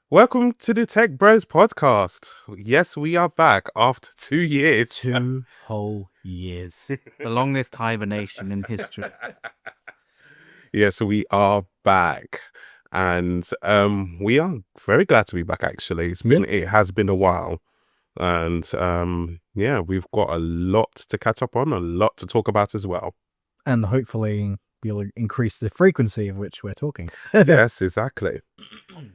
Welcome to the Tech Bros podcast. Yes, we are back after 2 years. 2 whole years. The longest hibernation in history. Yes, we are back. And we are very glad to be back, actually. It has been a while. And yeah, we've got a lot to catch up on, a lot to talk about as well. And hopefully we'll increase the frequency of which we're talking. Yes, exactly.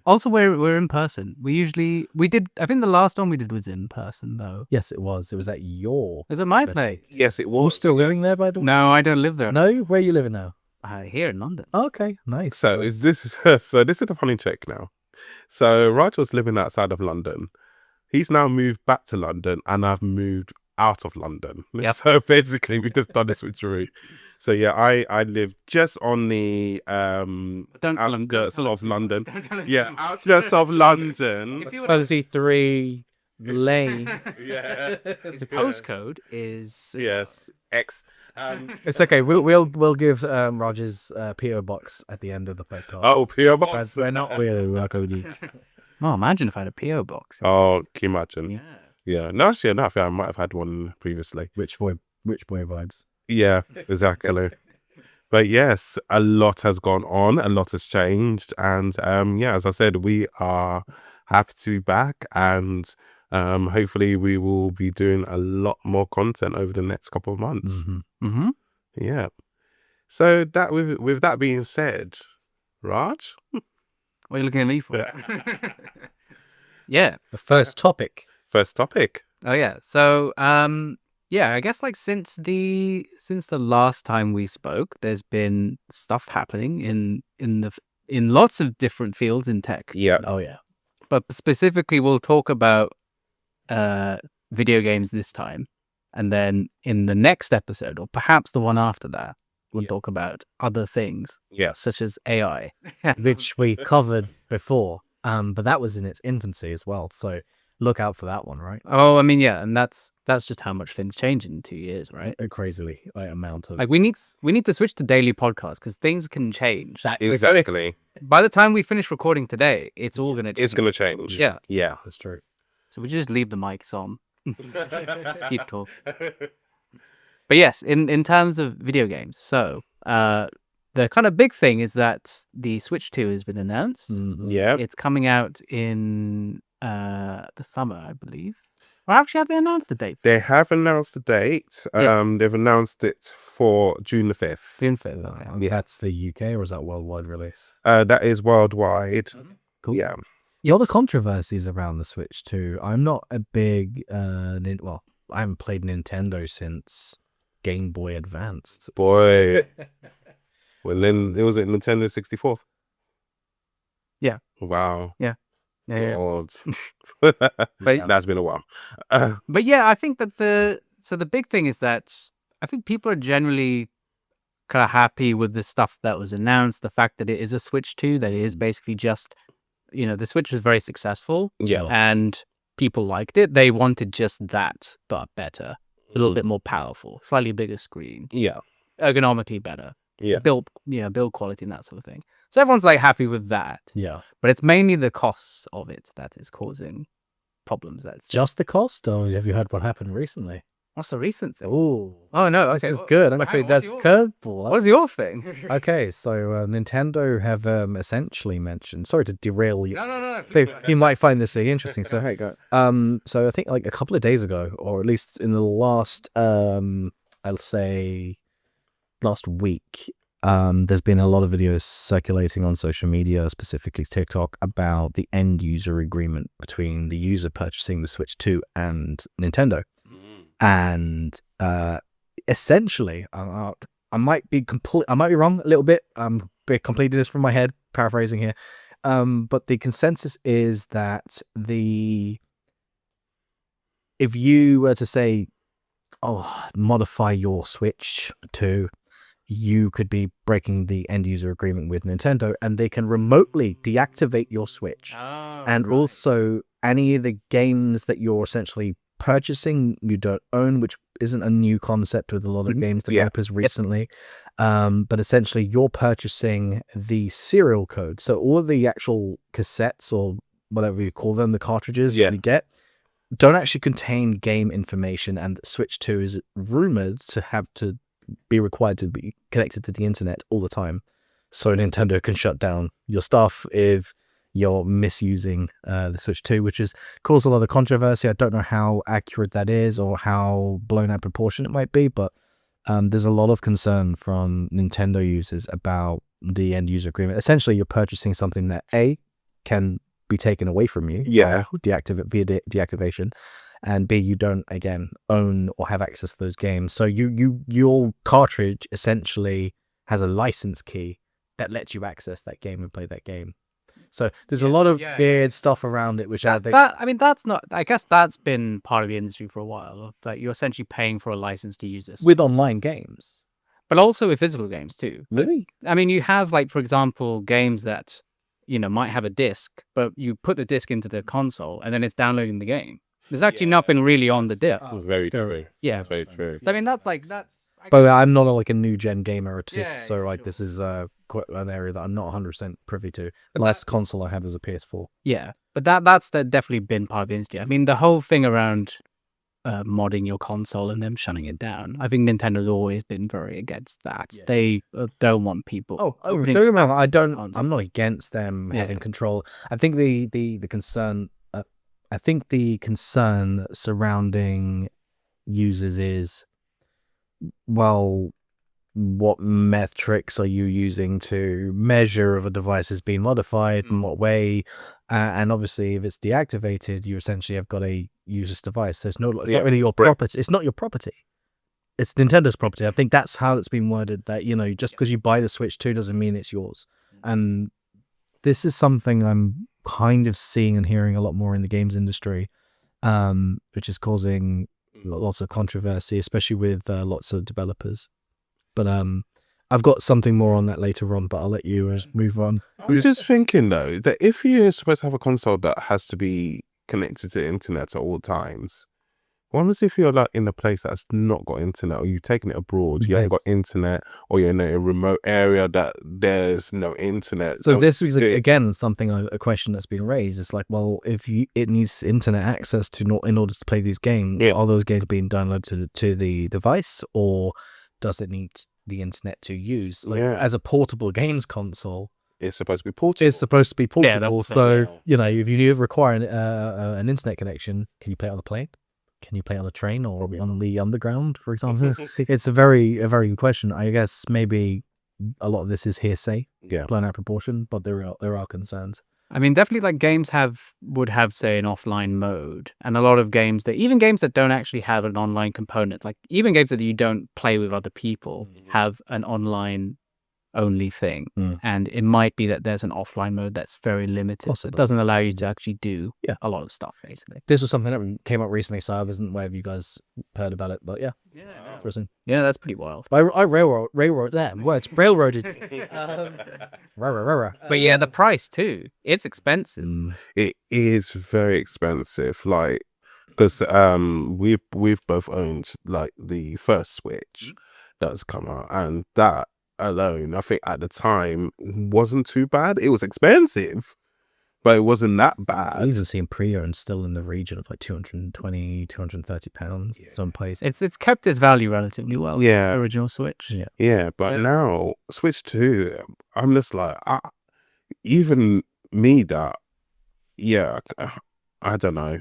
Also, we're in person. We did, I think the last one we did was in person, though. Yes, it was. It was at your... Was it my place? Yes, it You're was. still living there, by the way? No, I don't live there. No? Where are you living now? Here in London. Okay, nice. So this is the funny check now. So Raj was living outside of London. He's now moved back to London, and I've moved out of London. Yep. So basically, we just done this switcheroo. So yeah, I live just on the outskirts of London. Yeah, outskirts of London. Policy 3 Lane. Yeah. The postcode is... Yes. X. It's okay. We'll give Roger's PO box at the end of the podcast. Oh, PO box. We're not really coding. Oh, imagine if I had a P.O. box. Oh, can you imagine? Yeah. Yeah. No, actually, enough. I might have had one previously. Which boy vibes? Yeah, exactly. But yes, a lot has gone on, a lot has changed, and yeah, as I said, we are happy to be back, and hopefully we will be doing a lot more content over the next couple of months. Mm-hmm. Mm-hmm. Yeah. So that with that being said, Raj, What are you looking at me for? Yeah. The first topic. first topic. Oh, yeah. So, yeah, I guess like since the last time we spoke, there's been stuff happening in lots of different fields in tech. Yeah. Oh, yeah. But specifically, we'll talk about video games this time, and then in the next episode, or perhaps the one after that, we'll talk about other things, Yes. such as AI. Which we covered before, but that was in its infancy as well. So look out for that one, right? Oh, I mean, yeah, and that's just how much things change in 2 years, right? A crazily amount of... Like we need to switch to daily podcasts because things can change. Exactly. By the time we finish recording today, it's all gonna change. It's gonna change. Yeah. Yeah. That's true. So we just leave the mics on. Just keep talking. But yes, in terms of video games, so the kind of big thing is that the Switch 2 has been announced. Mhm. Yeah. It's coming out in the summer, I believe. Or actually, have they announced the date? They have announced the date. Yeah. They've announced it for June the 5th. June 5th. And that's for UK, or is that worldwide release? That is worldwide. Cool. Yeah. The other controversies around the Switch 2. I'm not a big... I haven't played Nintendo since Game Boy Advanced. Boy. Well, then it was at Nintendo 64. Yeah. Wow. Yeah. God. But That's been a while. But yeah, I think that the big thing is that I think people are generally kind of happy with the stuff that was announced. The fact that it is a Switch 2, that it is basically just, the Switch was very successful Yeah. and people liked it. They wanted just that, but better, a little bit more powerful, slightly bigger screen, Yeah. ergonomically better, Yeah. build quality and that sort of thing. So everyone's like happy with that, Yeah. but it's mainly the costs of it that is causing problems. That's Just the cost, or have you heard what happened recently? what's the recent thing? Oh, Oh no, this okay. is good. Actually, that's curveball. What's your thing? Okay, so Nintendo have essentially mentioned. Sorry to derail you. No. You might find this interesting. So hey, go. So I think like a couple of days ago, or at least in the last, I'll say, last week, there's been a lot of videos circulating on social media, specifically TikTok, about the end user agreement between the user purchasing the Switch 2 and Nintendo. And essentially, I might be wrong a little bit. Completing this from my head, paraphrasing here. But the consensus is that if you were to say, modify your Switch to, you could be breaking the end user agreement with Nintendo, and they can remotely deactivate your Switch and also any of the games that you're essentially purchasing you don't own, which isn't a new concept with a lot of games developers recently. But essentially you're purchasing the serial code. So all of the actual cassettes or whatever you call them, the cartridges you get, don't actually contain game information, and Switch 2 is rumored to have to be required to be connected to the internet all the time. So Nintendo can shut down your stuff if you're misusing the Switch 2, which has caused a lot of controversy. I don't know how accurate that is or how blown out proportion it might be, but there's a lot of concern from Nintendo users about the end user agreement. Essentially, you're purchasing something that A, can be taken away from you via deactivation, and B, you don't again own or have access to those games. So your cartridge essentially has a license key that lets you access that game and play that game. So there's a lot of weird stuff around it, which I think. I mean, that's not. I guess that's been part of the industry for a while. That you're essentially paying for a license to use this with online games, but also with physical games too. Really? I mean, you have like, for example, games that might have a disc, but you put the disc into the console and then it's downloading the game. There's actually nothing really on the disc. Very true. Yeah, Very true. I mean, that's. But I'm not like a new gen gamer too, so Yeah, like sure. this is quite an area that I'm not 100% privy to. The last console I had was a PS4. Yeah, but that's definitely been part of the industry. I mean, the whole thing around modding your console and them shutting it down. I think Nintendo's always been very against that. Yeah. They don't want people. Don't get me wrong, I'm not consoles. against them Yeah. having control. I think the concern, I think the concern surrounding users is, well, what metrics are you using to measure if a device has been modified, in what way? And obviously, if it's deactivated, you essentially have got a user's device. So it's not really your property. It's not your property. It's Nintendo's property. I think that's how it's been worded, that, just because you buy the Switch 2 doesn't mean it's yours. And this is something I'm kind of seeing and hearing a lot more in the games industry, which is causing lots of controversy, especially with lots of developers. But I've got something more on that later on, but I'll let you move on. I'm just thinking though that if you're supposed to have a console that has to be connected to the internet at all times, what happens if you're like in a place that's not got internet, or you've taken it abroad, you haven't got internet, or you're in a remote area that there's no internet? So this is again something, a question that's been raised. It's like, well, if it needs internet access in order to play these games, are those games being downloaded to the device, or does it need the internet to use? As a portable games console, it's supposed to be portable. It's supposed to be portable. that's the So thing, if you require an internet connection, can you play it on the plane? Can you play on the train or on the underground, for example? It's a very good question. I guess maybe a lot of this is hearsay, blown out proportion, but there are concerns. I mean, definitely, like, games would have, say, an offline mode, and a lot of games even games that don't actually have an online component, like even games that you don't play with other people, have an online only thing, and it might be that there's an offline mode that's very limited. Possibly. It doesn't allow you to actually do a lot of stuff, basically. This was something that came up recently, so I wasn't aware if you guys heard about it, but interesting. Yeah, that's pretty wild. I railroaded. But yeah, the price too. It's expensive. It is very expensive, like, because we've both owned like the first Switch that's come out, and that alone, I think at the time, wasn't too bad. It was expensive, but it wasn't that bad. I've even seen pre-owned still in the region of like £220, £230 some places. It's kept its value relatively well. Yeah. Original Switch. Yeah, but now Switch 2, I'm just like, even me that, I don't know.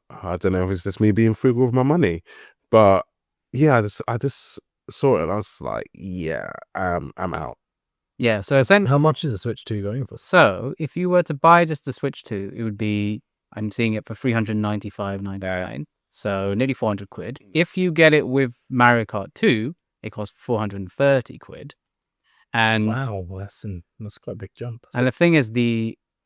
I don't know if it's just me being frugal with my money, but I just saw it and I was like, I'm out. Yeah, so essentially, How much is a Switch 2 going for? so if you were to buy just the Switch 2, it would be, I'm seeing it for £395.99, so nearly 400 quid. If you get it with Mario Kart 2, it costs 430 quid. And Wow, that's quite a big jump. and the thing is,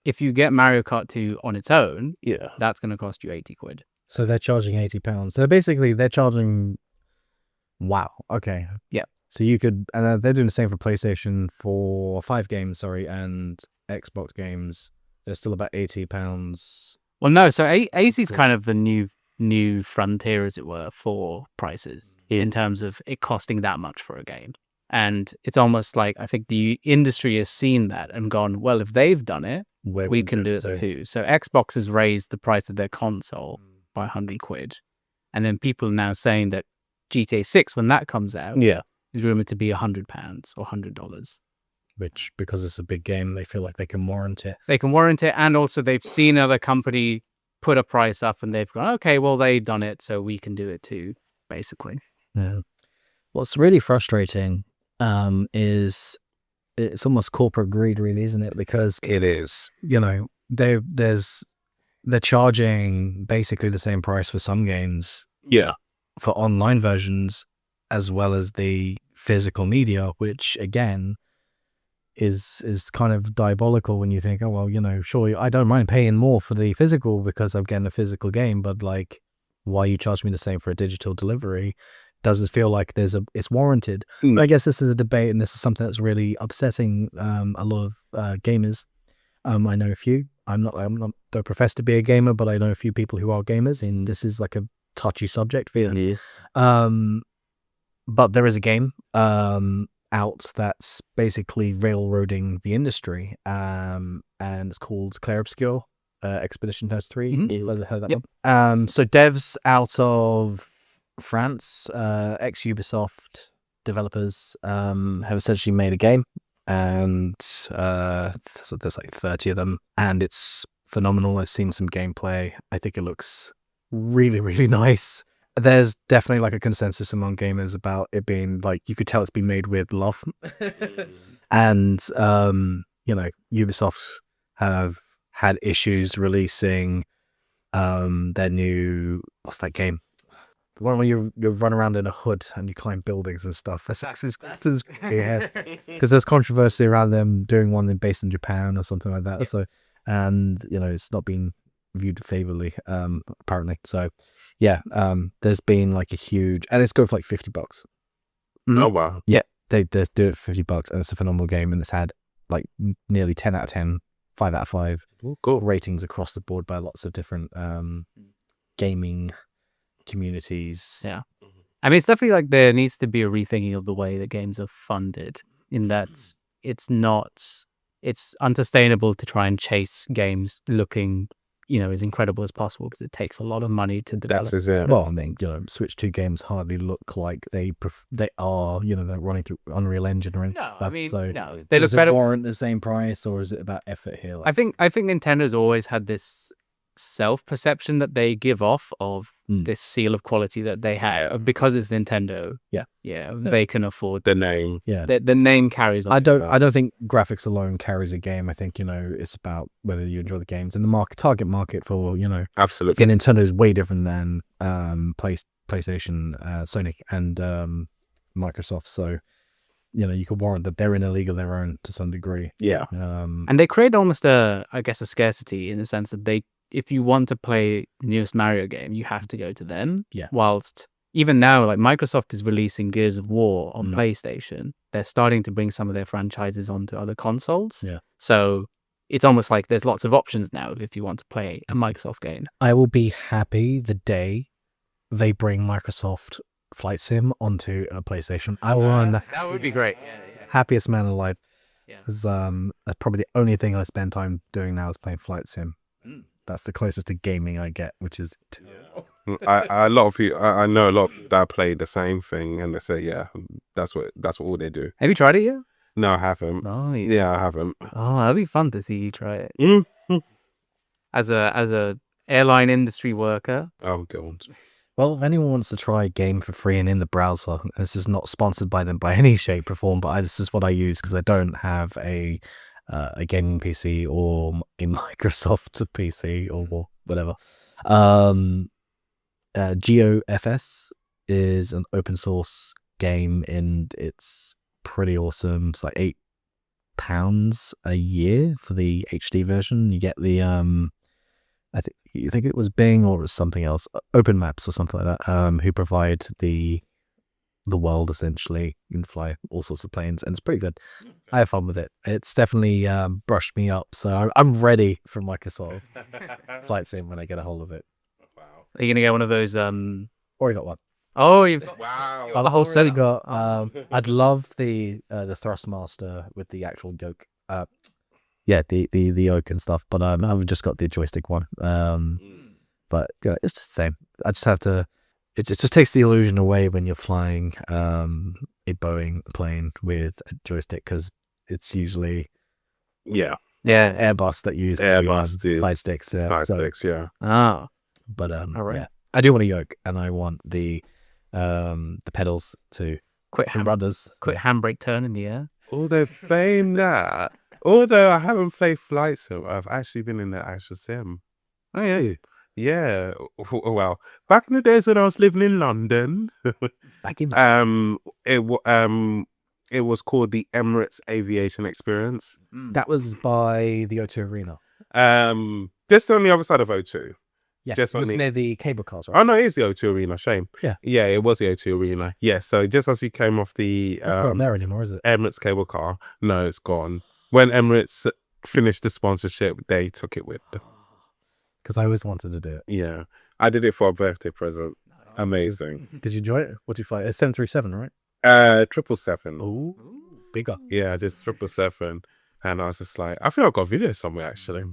if you get Mario Kart 2 on its own, Yeah. that's going to cost you 80 quid. So they're charging £80. So basically, they're charging. Wow. Okay. Yeah. So you could, and they're doing the same for PlayStation for 5 games, and Xbox games. They're still about £80 Well, no. So AC is kind of the new frontier, as it were, for prices in terms of it costing that much for a game. And it's almost like I think the industry has seen that and gone, well, if they've done it, we can do it too. So Xbox has raised the price of their console by 100 quid. And then people are now saying that GTA 6, when that comes out, Yeah. is rumored to be £100 or $100. Which, because it's a big game, they feel like they can warrant it. They can warrant it, and also they've seen another company put a price up and they've gone, okay, well, they've done it, so we can do it too, basically. Yeah. What's really frustrating is it's almost corporate greed, really, isn't it? Because It is. they're charging basically the same price for some games Yeah. for online versions as well as the physical media, which again is kind of diabolical when you think, oh well, sure, I don't mind paying more for the physical because I'm getting a physical game, but like, why you charge me the same for a digital delivery? Doesn't feel like it's warranted. But I guess this is a debate, and this is something that's really upsetting a lot of gamers. I know a few. Don't profess to be a gamer, but I know a few people who are gamers, and this is like a touchy subject for you. But there is a game out that's basically railroading the industry, and it's called Clair Obscur Expedition 33. Mhm. You guys have heard that Yep. one? So devs out of France, ex-Ubisoft developers have essentially made a game, and there's like 30 of them, and it's phenomenal. I've seen some gameplay. I think it looks really, really nice. There's definitely like a consensus among gamers about it being like, you could tell it's been made with love. And Ubisoft have had issues releasing their new, what's that game? The one where you run around in a hood and you climb buildings and stuff. Assassin's Creed, yeah. Because there's controversy around them doing one based in Japan or something like that. So, and it's not been viewed favorably, apparently. So, yeah, there's been like a huge, and it's going for like $50. Oh wow. Yeah, they do it for $50, and it's a phenomenal game, and it's had like nearly 10 out of 10, 5 out of 5 Cool. ratings across the board by lots of different gaming communities. Yeah. I mean, it's definitely like there needs to be a rethinking of the way that games are funded, in that it's unsustainable to try and chase games looking, as incredible as possible, because it takes a lot of money to develop. That's it. Well, Switch 2 games hardly look like they are, they're running through Unreal Engine or anything. No, I mean, no, they they look does it better. warrant the same price, or is it about effort here? I think Nintendo's always had this self-perception that they give off of this seal of quality that they have, because it's Nintendo. Yeah. They can afford The name. Yeah. the name carries on. I don't think graphics alone carries a game. I think it's about whether you enjoy the games, and the target market for Absolutely. Nintendo is way different than PlayStation, Sony, and Microsoft. So you could warrant that they're in a league of their own to some degree. Yeah. And they create almost a scarcity, in the sense that if you want to play the newest Mario game, you have to go to them. Yeah. Whilst even now, like Microsoft is releasing Gears of War on PlayStation, they're starting to bring some of their franchises onto other consoles. Yeah. So it's almost like there's lots of options now if you want to play a Microsoft game. I will be happy the day they bring Microsoft Flight Sim onto a PlayStation. I will run That would be great. happiest man alive. Yeah. That's probably the only thing I spend time doing now is playing Flight Sim. That's the closest to gaming I get, which is A lot of people, I know a lot that play the same thing, and they say, yeah, that's what all they do. Have you tried it yet? No, I haven't. No. Yeah, I haven't. Oh, that'd be fun to see you try it. Mm-hmm. As a airline industry worker. Oh god. Well, if anyone wants to try a game for free and in the browser, this is not sponsored by them by any shape or form, but this is what I use because I don't have a gaming PC or a Microsoft PC or whatever. GeoFS is an open source game, and it's pretty awesome. It's like £8 a year for the HD version. You get the you think it was Bing or it was something else, Open Maps or something like that, who provide the the world essentially. You can fly all sorts of planes, and it's pretty good. I have fun with it. It's definitely brushed me up, so I'm ready for Microsoft Flight Sim when I get a hold of it. Wow. Are you gonna get one of those? Already got one. Oh, you've Wow. got the whole already setup. got. I'd love the Thrustmaster with the actual yoke. Yeah, the yoke and stuff. But I've just got the joystick one. But it's just the same. I just have to. It just takes the illusion away when you're flying a Boeing plane with a joystick, because it's usually Yeah. Yeah. Airbus that use Airbus, the side sticks. Yeah. Nice So, flicks, yeah. Ah. but All right. yeah, I do want a yoke, and I want the pedals to Quick the rudders. quick handbrake turn in the air. Although saying that, although I haven't played Flight Sim, I've actually been in the actual sim. Oh yeah. Yeah. Well, back in the days when I was living in London, Back in it was called the Emirates Aviation Experience. that was by the O2 Arena. Just on the other side of O2. Yeah, Just it was on the- near the cable cars, right? Oh no, it is the O2 Arena. Shame. Yeah. Yeah, it was the O2 Arena. Yeah. So just as you came off the It's not there anymore, is it? Emirates cable car, no, it's gone. When Emirates finished the sponsorship, they took it with them. Because I always wanted to do it. Yeah, I did it for a birthday present. Amazing. Did you enjoy it? What do you fly? It's 737, right? 777. Oh, bigger. Yeah, I did 777, and I was just like, I think I've got a video somewhere actually.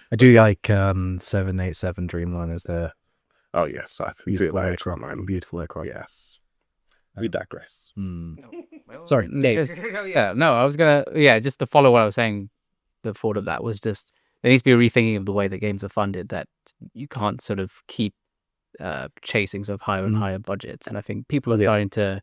I do like 787 Dreamliners. They're Oh yes, I think beautiful like aircraft. man. Beautiful aircraft. Yes, we digress. Sorry, Dave. Yeah. No, I was gonna. Yeah, just to follow what I was saying. The thought of that was just there needs to be a rethinking of the way that games are funded. That you can't sort of keep chasing sort of higher and higher budgets. And I think people are trying to.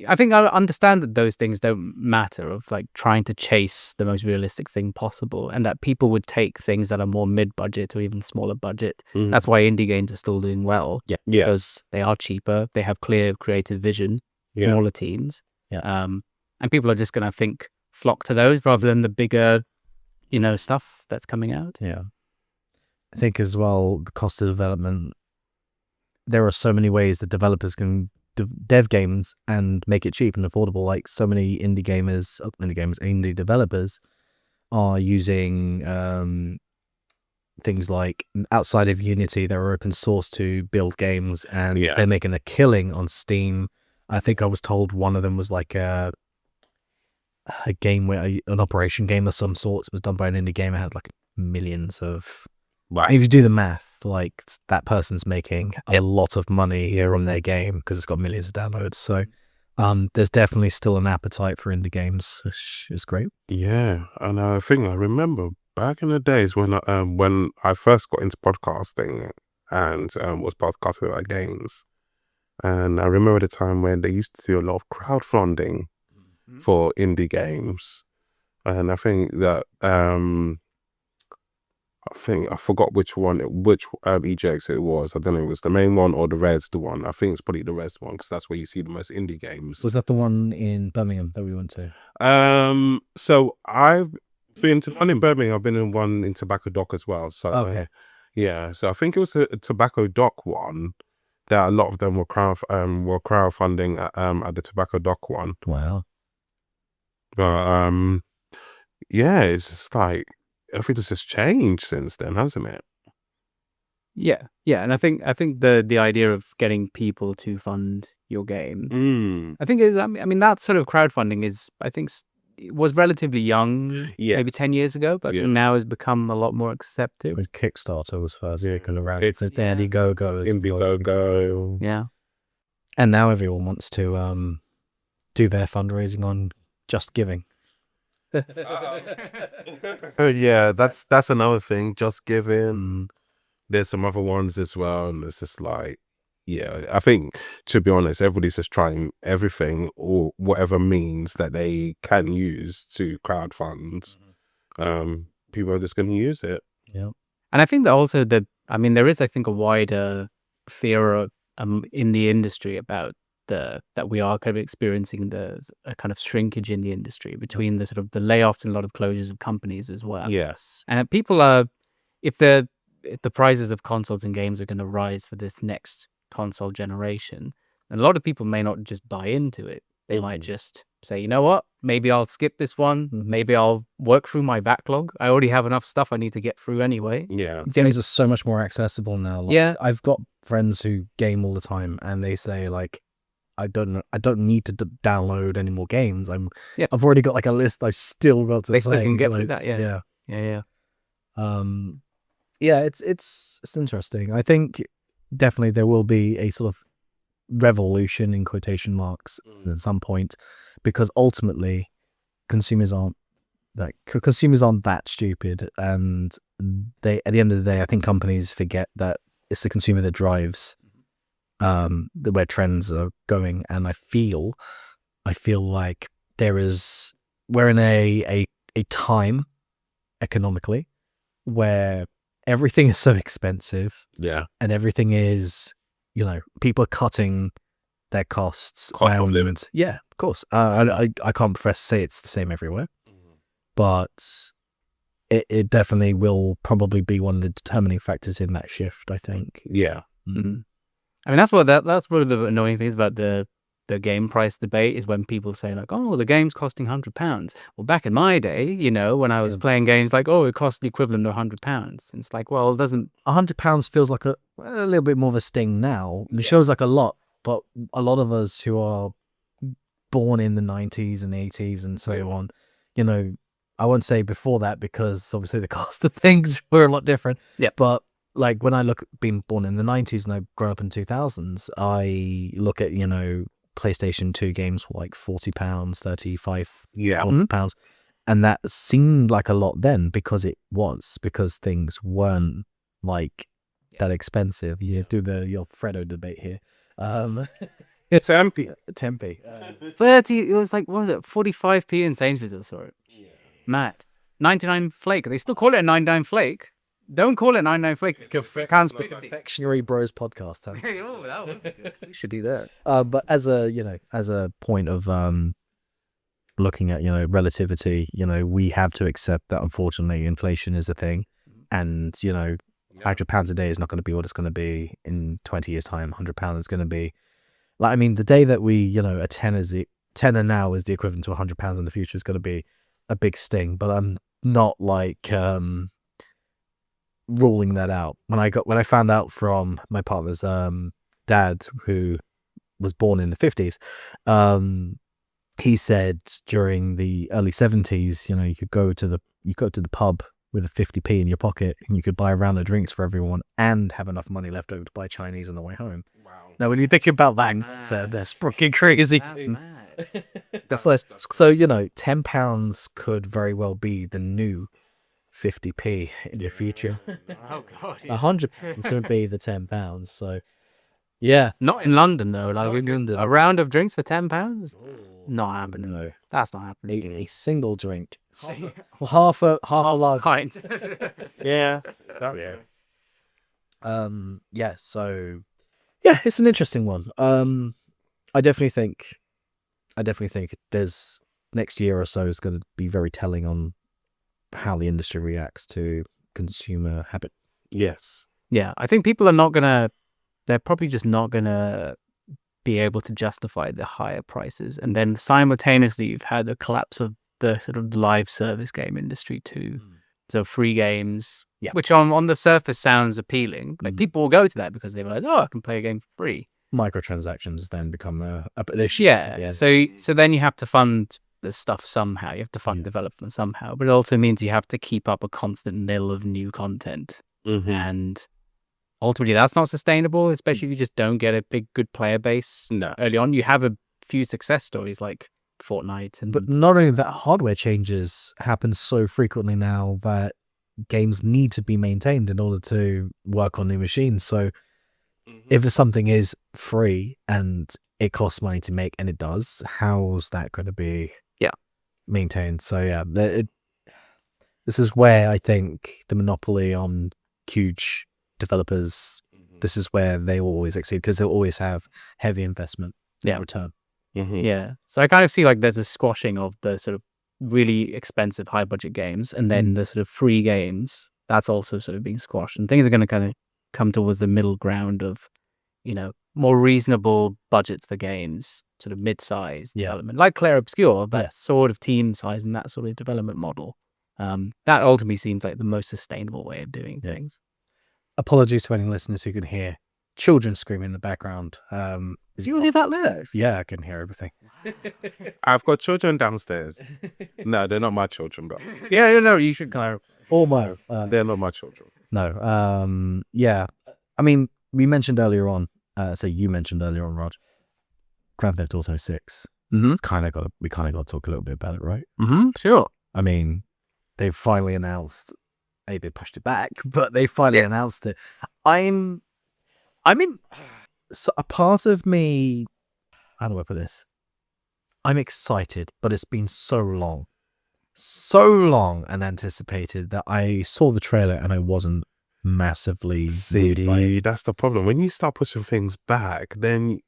I think I understand that those things don't matter, of like trying to chase the most realistic thing possible, and that people would take things that are more mid-budget or even smaller budget. Mhm. That's why indie games are still doing well. Yeah. Yeah, Because they are cheaper, they have clear creative vision, yeah, smaller teams. Yeah. And people are just going to flock to those rather than the bigger, stuff that's coming out. Yeah. I think as well, the cost of development, there are so many ways that developers can dev games and make it cheap and affordable. Like so many indie developers are using things like outside of Unity, they're open source to build games, and Yeah. they're making a killing on Steam. I think I was told one of them was like a game where an operation game of some sort. It was done by an indie game. It had like millions of. right. If you do the math, like that person's making a lot of money here on their game because it's got millions of downloads. So there's definitely still an appetite for indie games, which is great. Yeah, and I think I remember back in the days when I first got into podcasting and was podcasting about games, and I remember the time when they used to do a lot of crowdfunding for indie games, and I think that I forgot which EJX it was. I don't know if it was the main one or the Resd one. I think it's probably the Resd one because that's where you see the most indie games. Was that the one in Birmingham that we went to? So I've been to one in Birmingham. I've been in one in Tobacco Dock as well. So Okay. yeah. So I think it was a Tobacco Dock one. That a lot of them were crowdfunding at the Tobacco Dock one. Wow. But yeah, it's just like everything's just changed since then, hasn't it? Yeah, and I think the idea of getting people to fund your game, I think that sort of crowdfunding it was relatively young, Yeah. maybe 10 years ago, but Yeah. now has become a lot more accepted. With Kickstarter was first going around. It's- It's Indiegogo. Indiegogo. Yeah. And now everyone wants to do their fundraising on Just Giving. Oh yeah, that's another thing. Just Giving. There's some other ones as well, and it's just like, yeah. I think, to be honest, everybody's just trying everything or whatever means that they can use to crowdfund. People are just going to use it. Yeah. And I think that also there is, I think, a wider fear in the industry about that we are kind of experiencing a kind of shrinkage in the industry between the sort of the layoffs and a lot of closures of companies as well. Yes. And people are, if the prices of consoles and games are going to rise for this next console generation, And a lot of people may not just buy into it. They might just say, you know what, maybe I'll skip this one. Maybe I'll work through my backlog. I already have enough stuff I need to get through anyway. Yeah. Games are so much more accessible now. Like, Yeah. I've got friends who game all the time, and they say like, I don't need to download any more games. I've already got like a list I've still got to They still play. can get like, through that. Yeah. yeah. Yeah, it's interesting. I think definitely there will be a sort of revolution in quotation marks at some point, because ultimately consumers aren't that stupid, and they, at the end of the day, I think companies forget that it's the consumer that drives where trends are going. And I feel like we're in a time economically where everything is so expensive, and everything is, people are cutting their costs. Cost of living. Yeah, of course. I can't profess to say it's the same everywhere, but it definitely will probably be one of the determining factors in that shift, I think. Yeah. Mm-hmm. I mean, that's one of the annoying things about the game price debate, is when people say like, oh, the game's costing £100. Well, back in my day, when I was playing games, like, oh, it costs the equivalent of £100. It's like, well, it doesn't. £100 feels like a little bit more of a sting now. It feels like a lot, but a lot of us who are born in the 90s and 80s and so on, I won't say before that, because obviously the cost of things were a lot different. Yeah. But like when I look, being born in the 90s and I've grown up in 2000s, I look at, PlayStation 2 games were like £40, £35, £40. And that seemed like a lot then, because things weren't like that expensive. You do your Freddo debate here. Tempe. 30, it was like, what was it, 45p in Sainsbury's, I saw it. Mad. 99 flake. They still call it a 99 flake. Don't call it 99 flake. Confectionery Bros podcast. Huh? Oh, that was good. We should do that. But as a point of looking at relativity, we have to accept that unfortunately inflation is a thing, and £100 a day is not going to be what it's going to be in 20 years' time. £100 is going to be like, I mean, the day that we a tenner now is the equivalent to £100 in the future is going to be a big sting. But I'm not like ruling that out. When I found out from my partner's dad, who was born in the 50s, he said during the early 70s, you could go to the pub with a 50p in your pocket, and you could buy a round of drinks for everyone and have enough money left over to buy Chinese on the way home. Wow. Now, when you think about that, that's fucking crazy. That's mad. That's like, so £10 could very well be the new 50p in the future. Oh, God. £100 would be the £10. So, yeah. Not in London, though. Like, a round of drinks for £10? Not happening. No. That's not happening. A single drink. Half a large pint. Yeah. Yeah, so yeah, it's an interesting one. I definitely think there's next year or so is going to be very telling on how the industry reacts to consumer habit. Yes. Yeah, I think people they're probably just not gonna be able to justify the higher prices. And then simultaneously, you've had the collapse of the sort of live service game industry too. So free games, which on the surface sounds appealing. Like people will go to that because they realize, oh, I can play a game for free. Microtransactions then become an issue. Yeah. So then you have to fund the stuff somehow. You have to fund development somehow. But it also means you have to keep up a constant mill of new content. And ultimately, that's not sustainable, especially if you just don't get a big, good player base early on. You have a few success stories like Fortnite. But not only that, hardware changes happen so frequently now that games need to be maintained in order to work on new machines. So if something is free and it costs money to make, and it does, how's that going to be maintained? So yeah, this is where I think the monopoly on huge developers, this is where they always exceed, because they'll always have heavy investment return. Yeah, so I kind of see like there's a squashing of the sort of really expensive high budget games, and then the sort of free games, that's also sort of being squashed, and things are going to kind of come towards the middle ground of more reasonable budgets for games, sort of mid-sized Yeah. development, like Claire Obscure, but Yeah. sort of team size and that sort of development model. That ultimately seems like the most sustainable way of doing Yeah. things. Apologies to any listeners who can hear children screaming in the background. So you hear that there? Yeah, I can hear everything. I've got children downstairs. No, they're not my children, but Yeah, no, you should clarify. Almost. they're not my children. No. Yeah. I mean, we mentioned earlier on. So you mentioned earlier on, Raj. Grand Theft Auto 6. Mm-hmm. We kind of got to talk a little bit about it, right? Mm-hmm. Sure. I mean, they've finally announced. They pushed it back, but they finally announced it. I mean, so a part of me. How do I put this? I'm excited, but it's been so long and anticipated that I saw the trailer and I wasn't massively moved by it. See, that's the problem. When you start pushing things back, then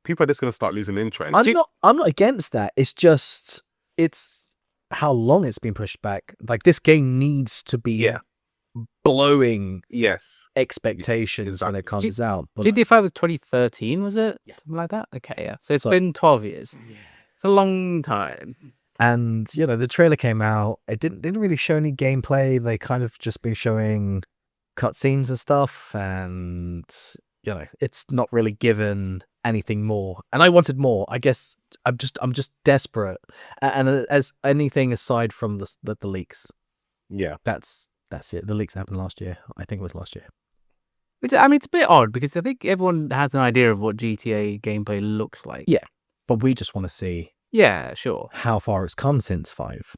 people are just going to start losing interest. I'm not against that. It's just how long it's been pushed back. Like, this game needs to be blowing Yes. expectations when it comes out. But GTA 5 was 2013, was it? Yeah. Something like that? Okay, yeah. So it's So- been 12 years. It's a long time. And the trailer came out. It didn't really show any gameplay. They kind of just been showing cutscenes and stuff, and it's not really given anything more. And I wanted more. I guess I'm just desperate. And as anything aside from the leaks, Yeah. that's it. The leaks happened last year. I think it was last year. It's a bit odd because I think everyone has an idea of what GTA gameplay looks like. Yeah. But we just want to see Yeah, sure. how far it's come since 5,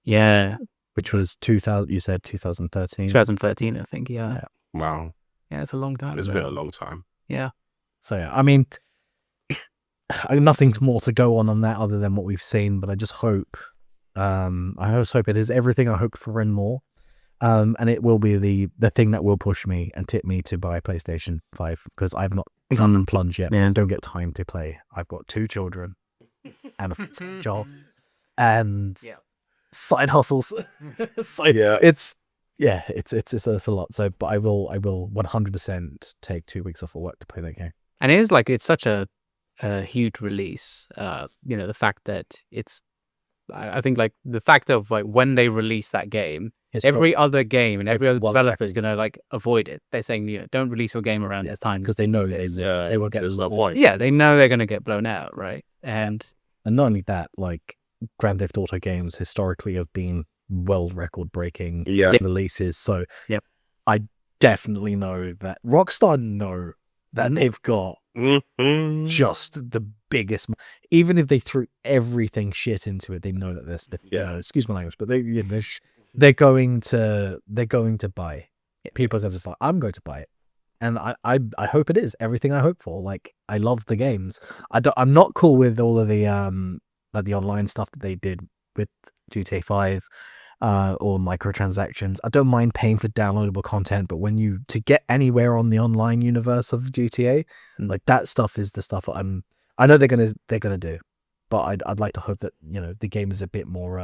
Yeah. which was 2000. You said 2013. 2013, I think. Yeah. Wow. Yeah, it's a long time. It's ago. been a long time. Yeah. So yeah, I mean, nothing more to go on that other than what we've seen. But I just hope, I just hope it is everything I hoped for and more. And it will be the thing that will push me and tip me to buy PlayStation 5 because I've not gone and plunged yet. Yeah. Don't get time to play. I've got 2 children and a full-time job and side hustles. So it's a lot. So, but I will 100% take 2 weeks off of work to play that game. And it is like, it's such a huge release. The fact that I think like the fact of like when they release that game, every other game and every other developer is going to like avoid it. They're saying, don't release your game around this time because they know they will get There's no point. Yeah, they know they're going to get blown out, right? And not only that, like Grand Theft Auto games historically have been world record breaking releases. So I definitely know that Rockstar know that they've got just the biggest. Even if they threw everything shit into it, they know that there's excuse my language, but they're going to buy it. People are just like, I'm going to buy it. And I hope it is everything I hope for. Like, I love the games. I'm not cool with all of the the online stuff that they did with GTA 5 or microtransactions. I don't mind paying for downloadable content, but when to get anywhere on the online universe of GTA, like that stuff is the stuff I know they're gonna do. But I'd like to hope that the game is a bit more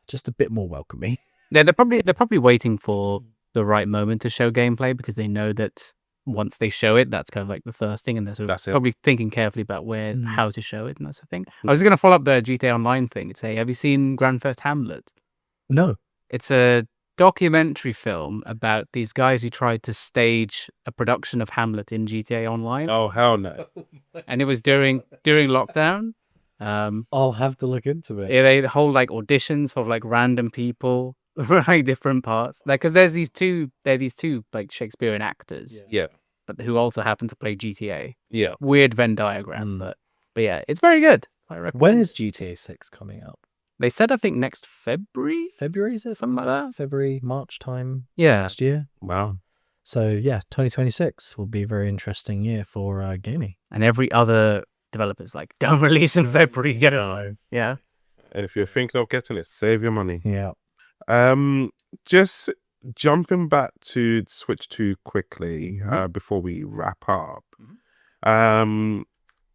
just a bit more welcoming. yeah, they're probably waiting for the right moment to show gameplay because they know that once they show it, that's kind of like the first thing, and they're sort of That's it. probably thinking carefully about how to show it and that sort of thing. I was going to follow up the GTA Online thing and say, have you seen Grand Theft Hamlet? No. It's a documentary film about these guys who tried to stage a production of Hamlet in GTA Online, Oh, hell no. and it was during lockdown. I'll have to look into it. Yeah, they hold like auditions of like random people for like different parts. Like, because there's these two like Shakespearean actors, Yeah. but who also happen to play GTA. Yeah. Weird Venn diagram, but yeah, it's very good. I recommend. When is GTA 6 coming out? They said I think next February. February, is it? Something like that. February, March time Yeah, next year. Wow. So yeah, 2026 will be a very interesting year for gaming. and every other developer's like, don't release in February. Get it? Yeah. And if you're thinking of getting it, save your money. Yeah. Just jumping back to Switch 2 quickly before we wrap up.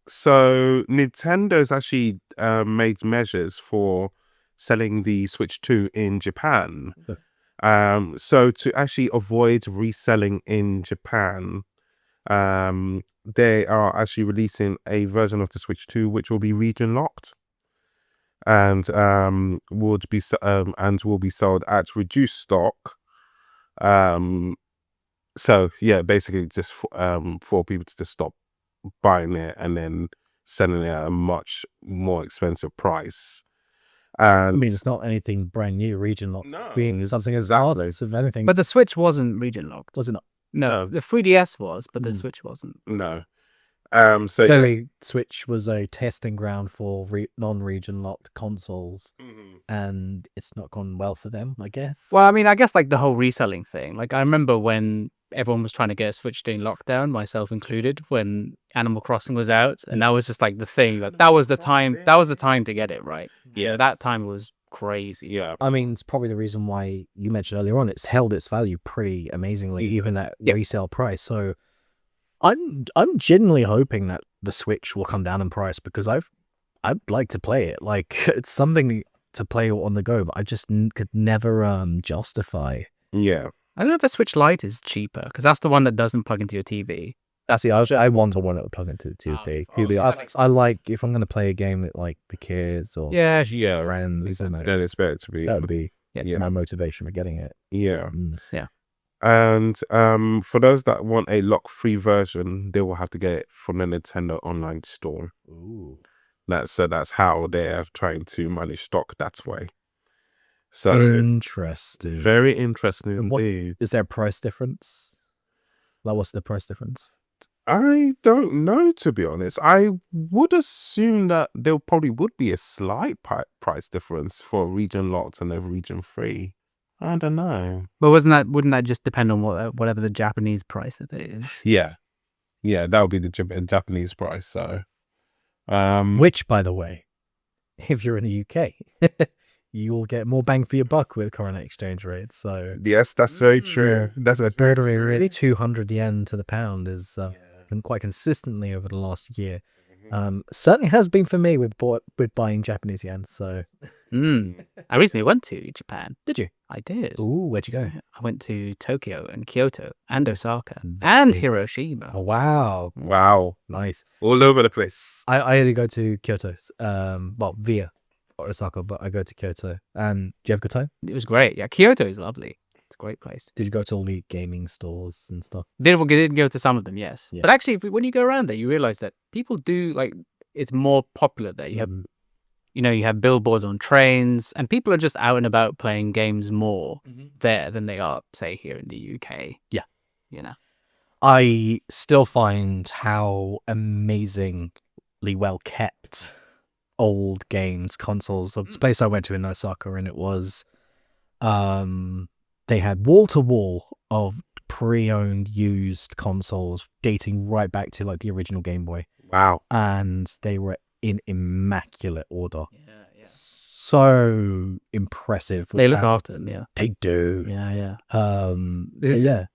So Nintendo's actually made measures for selling the Switch 2 in Japan. So to actually avoid reselling in Japan, they are actually releasing a version of the Switch 2 which will be region locked and will be sold at reduced stock. So yeah, basically just for people to just stop buying it and then selling it at a much more expensive price. I And mean, it's not anything brand new. Region locked No, being something as exactly. hardest, if anything. But the Switch wasn't region locked. was it not? No, No. the 3DS was, but the Mm. Switch wasn't. no. So yeah. Clearly, Switch was a testing ground for non-region locked consoles, and it's not gone well for them, I guess. Well, I mean, I guess like the whole reselling thing. Like I remember when everyone was trying to get a Switch during lockdown, myself included, when Animal Crossing was out, and that was just like the thing. Like that was the time. That was the time to get it, right? Yeah. That time was crazy. Yeah. I mean, it's probably the reason why you mentioned earlier on. It's held its value pretty amazingly, even at Yep. resale price. So, I'm genuinely hoping that the Switch will come down in price because I'd like to play it. Like it's something to play on the go, but I just could never justify. Yeah. I don't know if the Switch Lite is cheaper because that's the one that doesn't plug into your TV. That's the I want one that would plug into the TV. I like if I'm going to play a game with like the kids or Yeah, Yeah. friends. Then it's better to be. That would be Yeah. my motivation for getting it. Yeah. Mm. And for those that want a lock-free version, they will have to get it from the Nintendo online store. Ooh. That's how they're trying to manage stock that way. So Interesting. very interesting And what- indeed. Is there a price difference? Like, what's the price difference? I don't know, to be honest. I would assume that there probably would be a slight price difference for region locked and a region free. I don't know. but wouldn't that just depend on whatever the Japanese price of it is? Yeah, that would be the Japanese price. So, Which, by the way, if you're in the UK, you will get more bang for your buck with current exchange rates. So yes, that's very true. That's a very really 200 yen to the pound is been quite consistently over the last year. Certainly has been for me with buying Japanese yen. So I recently went to Japan. did you? I did. Ooh, where'd you go? I went to Tokyo and Kyoto and Osaka and Hiroshima. Oh, wow, wow, nice. all over the place. I only go to Kyoto, well, via Osaka, but I go to Kyoto. And do you have a good time? It was great. Yeah, Kyoto is lovely. It's a great place. Did you go to all the gaming stores and stuff? Did go to some of them, yes. Yeah. But actually, when you go around there, you realize that people do like it's more popular there. You have, you have billboards on trains, and people are just out and about playing games more there than they are, say, here in the UK. Yeah. I still find how amazingly well kept old games, consoles. The place I went to in Osaka, and it was, they had wall to wall of pre-owned used consoles dating right back to like the original Game Boy, Wow. and they were in immaculate order. Yeah. So impressive. They look after them, yeah. They do. Yeah. Yeah.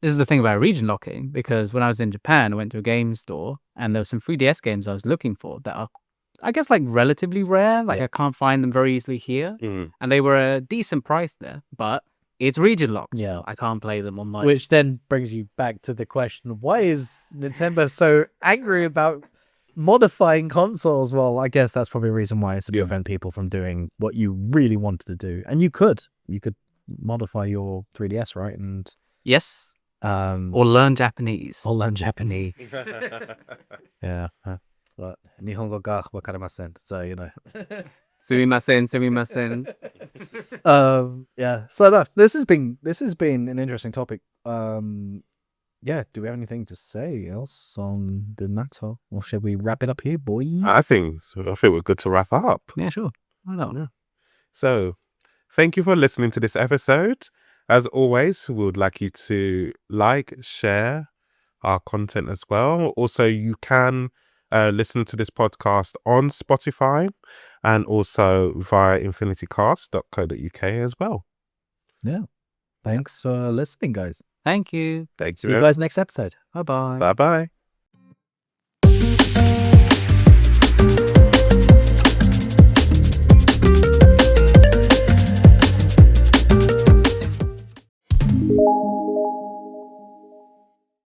This is the thing about region locking, because when I was in Japan, I went to a game store and there were some 3DS games I was looking for that are, I guess, like relatively rare. Like I can't find them very easily here. And they were a decent price there, but it's region locked. Yeah. I can't play them online. Which then brings you back to the question, why is Nintendo so angry about modifying consoles? Well, I guess that's probably a reason why, it's to prevent people from doing what you really wanted to do. And you could modify your 3DS, right? And yes. or learn Japanese. learn Japanese. Yeah. But Nihongo ga wakarimasen. So, Sumimasen. yeah. So no, this has been an interesting topic. Yeah, do we have anything to say else on the matter, or should we wrap it up here, boys? I think we're good to wrap up. Yeah, sure. Why not? Yeah. So, thank you for listening to this episode. As always, we would like you to like, share our content as well. Also, you can listen to this podcast on Spotify and also via infinitycast.co.uk as well. Yeah. Thanks for listening, guys. Thank you. Thank See you guys next episode. Bye-bye. Bye-bye.